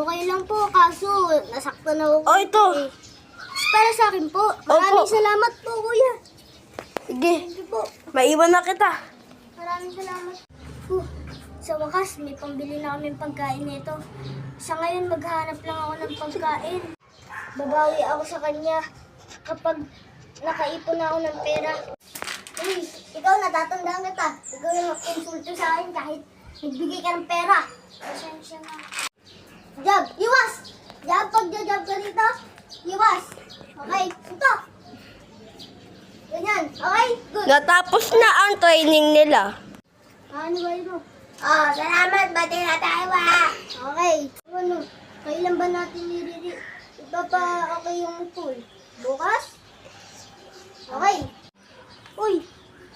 okay lang po. Kaso, nasaktan na ako. Oh, ito. Eh. Para sa akin po. Maraming Opo. salamat po, kuya. Sige, Sige po. maiwan na kita. Maraming salamat. Sa wakas, may pambili na kami pagkain nito. Sa ngayon, maghanap lang ako ng pagkain. Babawi ako sa kanya kapag nakaipon na ako ng pera. Uy, ikaw natatandaan kita. Ikaw yung insulto sa akin kahit nagbigay ka ng pera. Pasensya na. Jab, iwas! Jab, pag jab ka dito, iwas. Okay, ito. Ganyan, okay? Good. Natapos na ang training nila. Ano ba ito? Salamat. Bati na tayo, Okay. Ano? Kailan ba natin ipapa-okay yung pool? Bukas? Okay. Uy,